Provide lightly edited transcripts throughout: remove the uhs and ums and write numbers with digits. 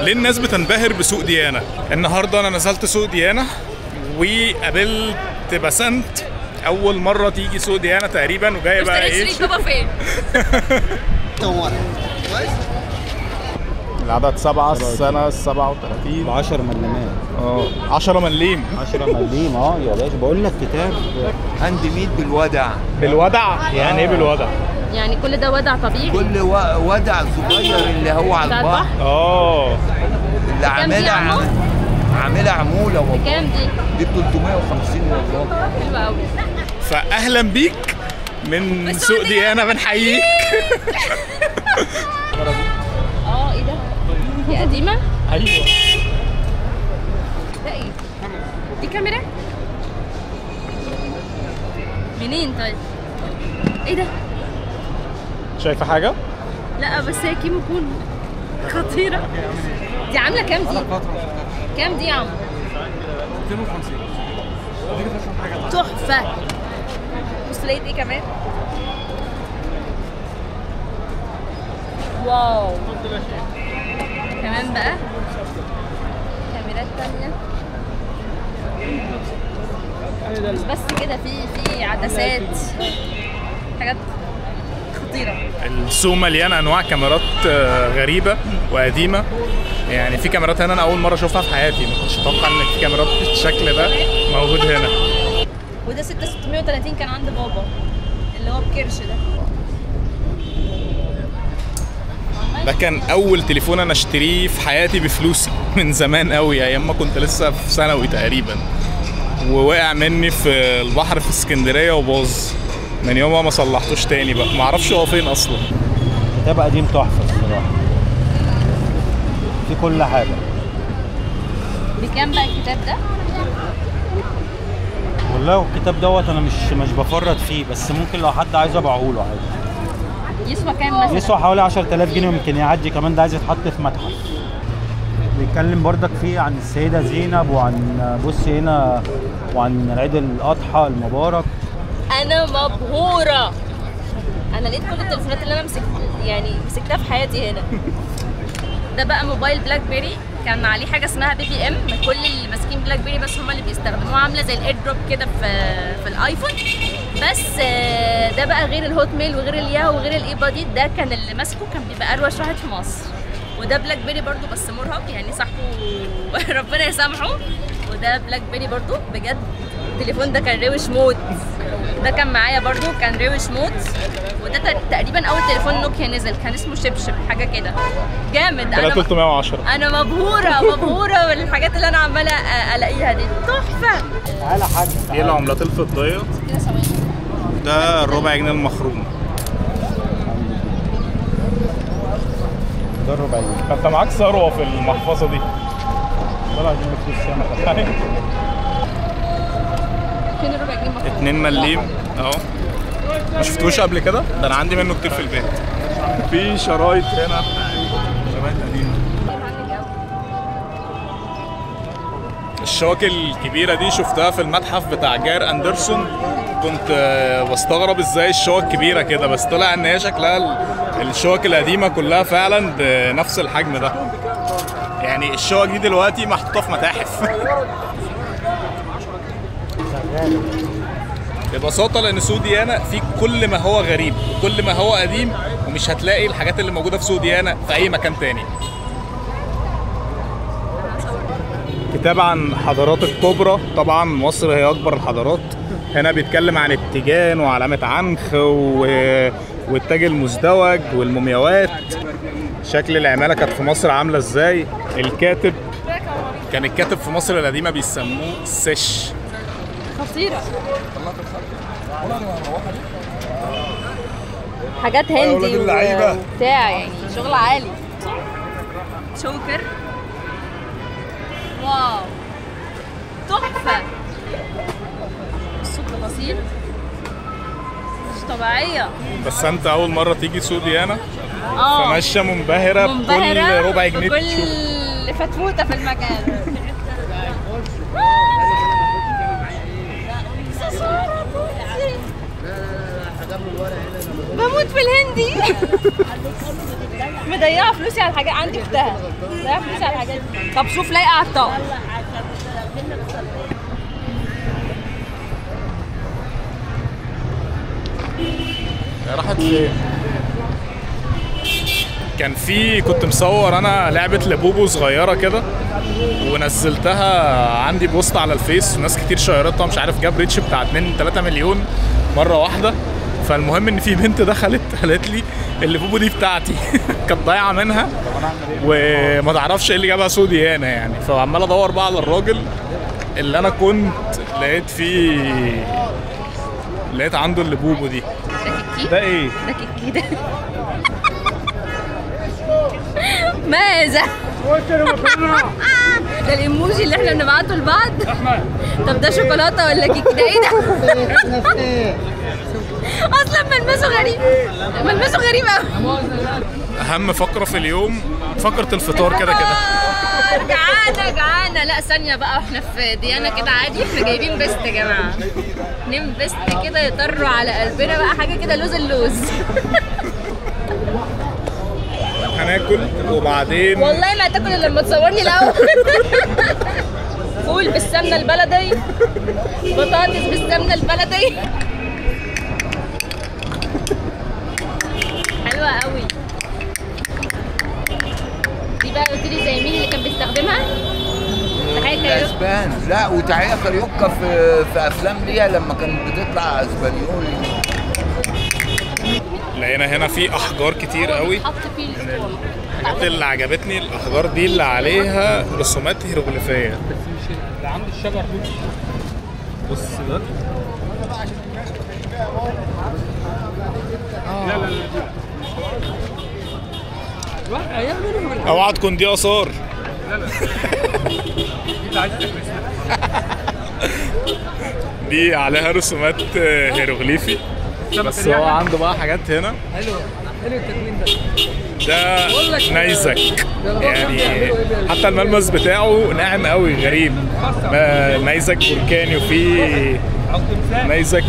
ليه الناس بتنبهر بسوق ديانا؟ النهارده انا نزلت سوق ديانا وقابلت بسنت، اول مره تيجي سوق ديانا تقريبا، وجايه بقى ايه؟ شريك بابا فين؟ العدد 7 السنه 37 10 مليمات. 10 مليم 10 مليم يا باشا، بقول لك كتاب هاند ميد بالودع. بالودع؟ يعني ايه بالودع؟ يعني كل ده ودع طبيعي؟ كل ودع صغير اللي هو على البحر. اللي عاملها عموله والله. بكام دي؟ دي 350 والله. حلوه قوي. فاهلا بيك من سوق ديانا، بنحييك. ايه ده؟ دي قديمه؟ ايوه. ده ايه؟ دي كاميرا؟ منين طيب؟ ايه ده؟ شايفه حاجه؟ لا بس هي كيمو كون خطيره. دي عامله كام دي؟ كام دي يا عم؟ 250. تحفه. بص لقيت ايه كمان؟ واو. كمان بقى كاميرات تانية. مش بس كده، في عدسات، حاجات خطيرة. السوق مليان انواع كاميرات غريبة وقديمة. يعني في كاميرات هنا انا اول مرة اشوفها في حياتي، ما كنتش اتوقع ان في كاميرات بالشكل ده موجود هنا. وده 6630 كان عند بابا اللي هو بكرش ده. ده كان اول تليفون انا اشتريه في حياتي بفلوسي من زمان قوي، ايام ما كنت لسه في ثانوي تقريبا، ووقع مني في البحر في اسكندريه وباظ. من يومها ما صلحتوش تاني بقى، ما اعرفش هو فين اصلا. كتاب قديم تحفه الصراحه، في كل حاجه. بكام بقى الكتاب ده؟ والله الكتاب دوت انا مش بفرط فيه، بس ممكن لو حد عايز ابيعه له عادي. يسوى كام مثلا؟ يسوى حوالي 10000 جنيه، ويمكن يعدي كمان. ده عايز يتحط في متحف. بيتكلم بردك فيه عن السيدة زينب، وعن بص هنا، وعن عيد الأضحى المبارك. أنا مبهورة. أنا لقيت كل التليفونات اللي أنا مسكتها في حياتي هنا. ده بقى موبايل بلاك بيري، كان عليه حاجة اسمها BBM. كل اللي ماسكين بلاك بيري بس هم اللي بيستخدموها، عاملة زي الاير دروب كده في الايفون. بس ده بقى غير الهوت ميل وغير الياهو وغير الاي بادي. ده كان اللي ماسكه كان بيبقى اروش واحد في مصر. وده بلاك بيري برضو بس مرهق، يعني صاحبه ربنا يسامحه. وده بلاك بيري برضو بجد. التليفون ده كان روش موت. ده كان معايا برضو كان روش موت. وده تقريبا اول تليفون نوكيا نزل، كان اسمه شبشب حاجه كده، جامد. انا 310. انا مبهوره بالحاجات اللي انا عماله الاقيها دي، تحفه. تعالى حاج. دي العملات الفضيه. ده الربع جنيه المخروم. ده الربع جنيه. انت معاك ثروه في المحفظه دي. طلع جنيه فلوس سنه. فين الربع جنيه المخروم؟ 2 مليم اهو. ما شفتوش قبل كده؟ ده انا عندي منه كتير في البيت. في شرايط هنا، شرايط قديمه. الشواك الكبيره دي شفتها في المتحف بتاع جير اندرسون. كنت بستغرب ازاي الشواك كبيره كده، بس طلع ان هي شكلها الشواك القديمه كلها فعلا بنفس الحجم ده. يعني الشواك دي دلوقتي محطوطه في متاحف. ببساطه لان سوق ديانا فيه كل ما هو غريب وكل ما هو قديم، ومش هتلاقي الحاجات اللي موجوده في سوق ديانا في اي مكان تاني. كتاب عن حضارات الكبرى. طبعا مصر هي اكبر الحضارات. هنا بيتكلم عن التيجان وعلامه عنخ والتاج المزدوج والمومياوات. شكل العماله كانت في مصر عامله ازاي. الكاتب كان الكاتب في مصر القديمه بيسموه السش. خطيره. حاجات هندي وبتاع، يعني شغل عالي. شوكر. واو تحفه. الصوت تفاصيل مش طبيعيه. بس انت اول مره تيجي سوق ديانا فماشيه منبهره بكل ربع جنيه، بكل فتفوته في المكان. بموت في الهندي. مضيعه فلوسي على الحاجات، عندي اختها مضيعه فلوسي على الحاجات دي. طب شوف لايقه على الطقم. راحت فين؟ كنت مصور انا لعبه لابوبو صغيره كده ونزلتها عندي بوست على الفيس، وناس كتير شيرتها، مش عارف جاب ريتش بتاع 2-3 مليون مره واحده. فالمهم ان في بنت دخلت قالت لي اللابوبو دي بتاعتي. كانت ضايعه منها وما تعرفش ايه اللي جابها سوديانه يعني. فعمال ادور بقى على الراجل اللي انا كنت لقيت عنده اللابوبو دي. ده ايه؟ ده كيكي ده. ماذا؟ ده الايموجي اللي احنا بنبعته لبعض. طب ده شوكولاته ولا كيك؟ ده ايه ده؟ اصلا ملمسه غريب قوي. اهم فقره في اليوم فقره الفطار كده كده. جعانه. لا ثانيه بقى، احنا في ديانه كده عادي، احنا جايبين بيست يا جماعه. نم بيست كده يطروا على قلبنا بقى، حاجه كده اللوز. هناكل وبعدين والله ما هتاكل الا لما تصورني الاول. فول بالسمنه البلدي، بطاطس بالسمنه البلدي، حلوه قوي دي بقى. قلت لي زي مين اللي كان بيستخدمها؟ اسبان. لا، وتحيه كاريوكا في افلام ليها لما كانت بتطلع اسبانيولي. لقينا هنا في احجار كتير قوي. الحاجات اللي عجبتني الاحجار دي اللي عليها رسومات هيروغليفيه. ده عند الشجر دي. بص ده. لا اوعى تكون دي اثار. دي عليها رسومات هيروغليفي، بس هو عنده بقى حاجات هنا. حلو التكوين ده نيزك يعني، حتى الملمس بتاعه ناعم قوي غريب. نيزك بركاني، وفي نيزك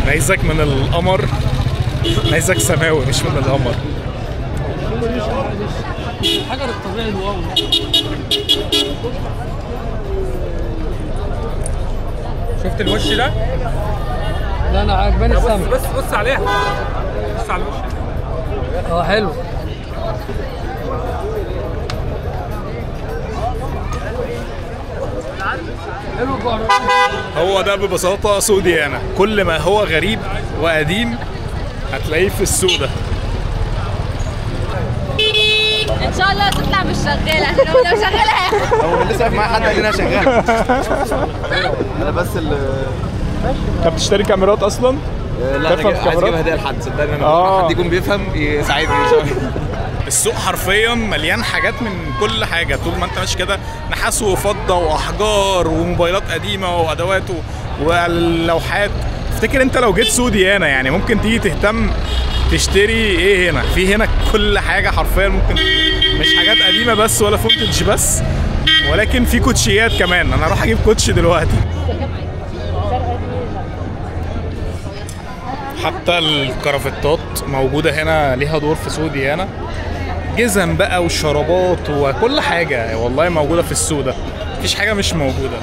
نيزك من القمر، نيزك سماوي مش من القمر. الحجر الطبيعي الواو. شفت الوش ده؟ لا انا عجباني السمك. بص عليها، بص على الوش. حلو. هو ده ببساطة سوق ديانة. كل ما هو غريب وقديم هتلاقيه في السوق ده. ان شاء الله تطلع مش شغاله، عشان لو شغاله هو لسه واقف معايا حد قال لي انا شغال. انا بس اللي انت بتشتري كاميرات اصلا؟ لا انا عايز اجيب هديه لحد، صدقني انا حد يكون بيفهم يساعدني شويه. السوق حرفيا مليان حاجات من كل حاجه. طول ما انت ماشي كده نحاس وفضه واحجار وموبايلات قديمه وادوات ولوحات. افتكر انت لو جيت سوق ديانه يعني ممكن تيجي تهتم تشتري ايه هنا. في هنا كل حاجه حرفيا، ممكن مش حاجات قديمه بس ولا فونتج بس، ولكن في كوتشيات كمان. انا اروح اجيب كوتشي دلوقتي. حتى الكرافتات موجوده هنا، ليها دور في سوق ديانه. جزم بقى وشرابات وكل حاجه والله موجوده في السوق ده، مفيش حاجه مش موجوده.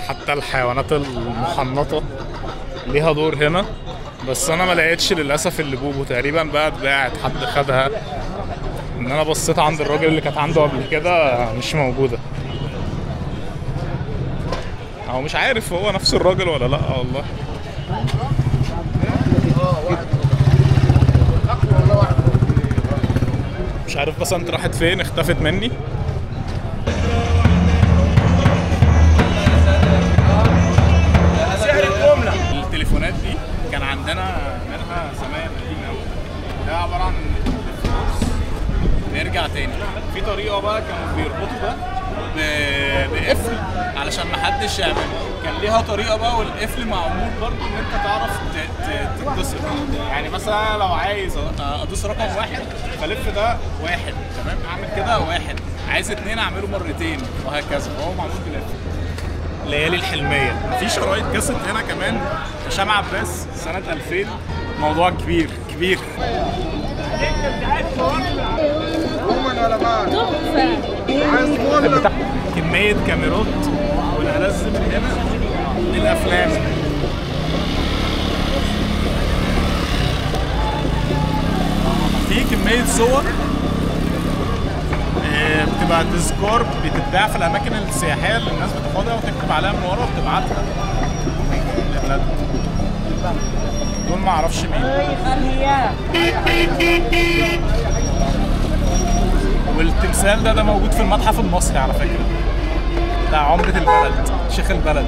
حتى الحيوانات المحنطه ليها دور هنا، بس انا ما لقيتش للاسف اللبوبو. تقريبا بقى اتباعت، حد خدها. ان انا بصيت عند الراجل اللي كانت عنده قبل كده مش موجوده، او مش عارف هو نفس الراجل ولا لا والله. مش عارف بس انت راحت فين، اختفت مني. التليفونات دي كان عندنا منها زمان قديم قوي. ده عباره عن فلوس بيرجع تاني. في طريقه بقى كانوا بيربطوا ده بقفل علشان محدش يعمل. كان ليها طريقه بقى، والقفل معمول برضو ان انت تعرف تتصل. يعني مثلا لو عايز ادوس رقم 1 فلف ده 1 تمام، اعمل كده 1، عايز 2 اعمله مرتين وهكذا. هو معمول بالقفل. ليالي الحلميه. في شرايط كاسيت هنا كمان هشام عباس سنه 2000. موضوع كبير كبير. كمية كاميرات والألذ من هنا للأفلام. في كمية صور بتبقى تذكار بتتباع في الأماكن السياحية اللي الناس بتاخدها وتكتب عليها من ورا وبتبعتها لبلادهم. دول معرفش مين. والتمثال ده موجود في المتحف المصري على فكرة، بتاع عمدة البلد، شيخ البلد.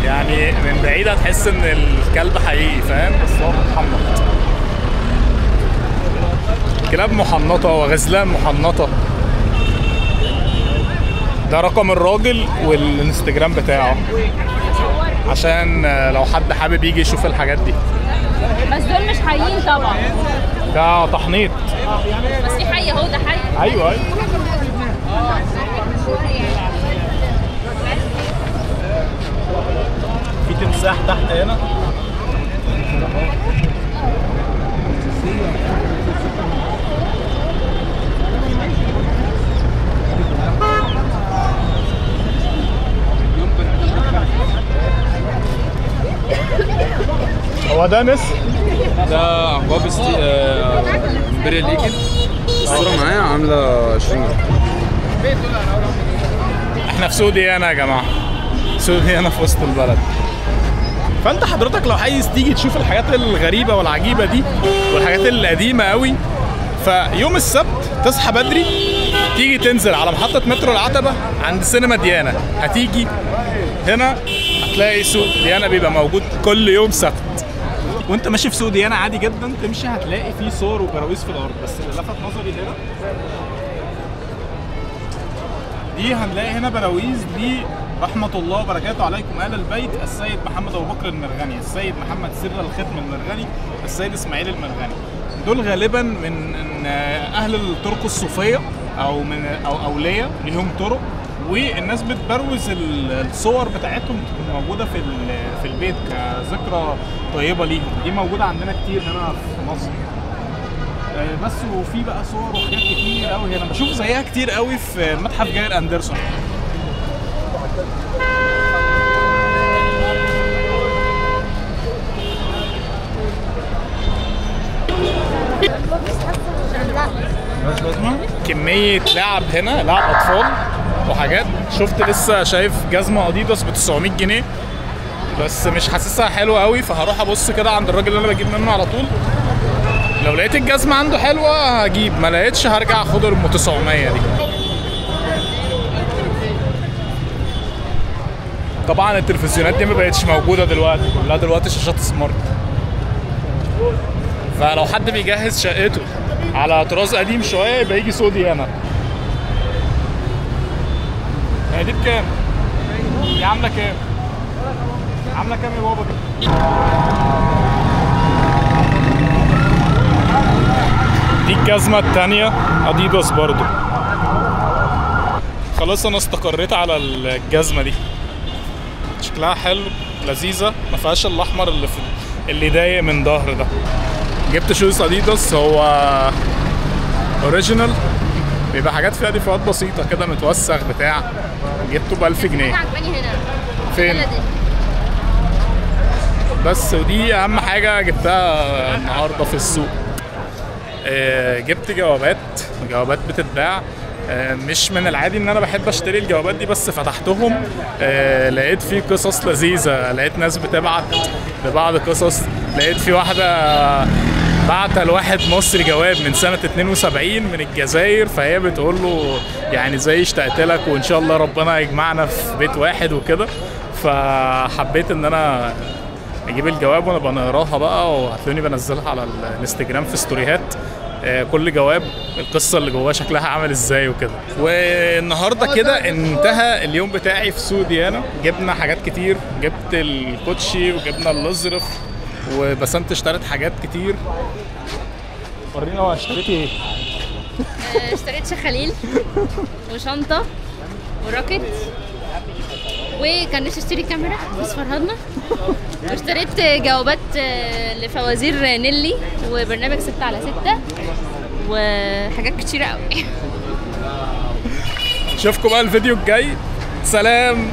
يعني من بعيد هتحس ان الكلب حقيقي، فاهم؟ بس هو محنط. كلاب محنطة وغزلان محنطة. ده رقم الراجل والانستجرام بتاعه عشان لو حد حابب يجي يشوف الحاجات دي. بس دول مش حيين طبعا، ده تحنيط. بس في حي اهو، ده حي. ايوه ايوه. في تمساح تحت هنا. هو ده نسر؟ ده عقاب امبريال ايجل. الصورة معايا عاملة 20 جنيه. احنا في سوديانا يا جماعة، سوديانا في وسط البلد. فانت حضرتك لو عايز تيجي تشوف الحاجات الغريبة والعجيبة دي والحاجات القديمة قوي، فيوم السبت تصحى بدري تيجي تنزل على محطة مترو العتبة عند سينما ديانا. هتيجي هنا هتلاقي سوق ديانا بيبقى موجود كل يوم سبت. وانت ماشي في سوق ديانا عادي جدا تمشي هتلاقي فيه صور وبراويز في الارض. بس اللي لفت نظري هنا دي، هنلاقي هنا براويز دي رحمة الله وبركاته عليكم آل البيت السيد محمد أبو بكر المرغني، السيد محمد سر الختم المرغني، السيد إسماعيل المرغني. دول غالبا من أهل الطرق الصوفية أو من أولياء ليهم طرق، والناس بتبروز الصور بتاعتهم تكون موجودة في البيت كذكرى طيبة ليهم. دي موجودة عندنا كتير هنا في مصر. بس وفي بقى صور وحاجات كتير قوي هنا بشوف زيها كتير قوي في متحف جاير أندرسون. كمية لعب هنا، لعب أطفال وحاجات. شفت لسه شايف جزمة أديداس ب 900 جنيه بس مش حاسسها حلوة قوي، فهروح أبص كده عند الراجل اللي أنا بجيب منه على طول. لو لقيت الجزمة عنده حلوة هجيب، ما لقيتش هرجع أخد ال 900 دي. طبعا التلفزيونات دي ما بقتش موجودة دلوقتي، كلها دلوقتي شاشات سمارت. فلو حد بيجهز شقته على طراز قديم شوية يبقى يجي سودي هنا. هي دي بكام؟ دي عاملة كام؟ عاملة كام يا بابا دي؟ دي الجزمة التانية أديداس برضو. خلاص أنا استقريت على الجزمة دي، شكلها حلو لذيذة، ما فيهاش الأحمر اللي ضايق من ظهر ده. جبت شوز أديداس، هو أوريجينال، بيبقى حاجات فيها ديفوهات بسيطة كده، متوسخ بتاع. جبته ب1000 جنيه. عجباني هنا فين؟ بس ودي أهم حاجة جبتها النهاردة في السوق. جبت جوابات بتتباع. مش من العادي ان انا بحب اشتري الجوابات دي، بس فتحتهم لقيت فيه قصص لذيذة، لقيت ناس بتبعت لبعض قصص. لقيت في واحدة بعت لواحد مصري جواب من سنة 72 من الجزائر، فهي بتقول له يعني زي اشتقت لك وان شاء الله ربنا يجمعنا في بيت واحد وكده. فحبيت ان انا اجيب الجواب ونبقى نقراها بقى، وهتلاقوني بنزلها على الانستجرام في ستوريهات كل جواب القصه اللي جواه شكلها عامل ازاي وكده. والنهارده كده انتهى اليوم بتاعي في سوق ديانا. جبنا حاجات كتير، جبت الكوتشي وجبنا الازرف، وبسنت اشترت حاجات كتير. ورينا هو اشتريتي ايه؟ اشتريت شخاليل وشنطه وراكت، وكان نفسي اشتري كاميرا بس فرهدنا، واشتريت جوابات لفوازير نيلي وبرنامج 6على6 وحاجات كتيرة قوي. اشوفكم بقى الفيديو الجاي، سلام.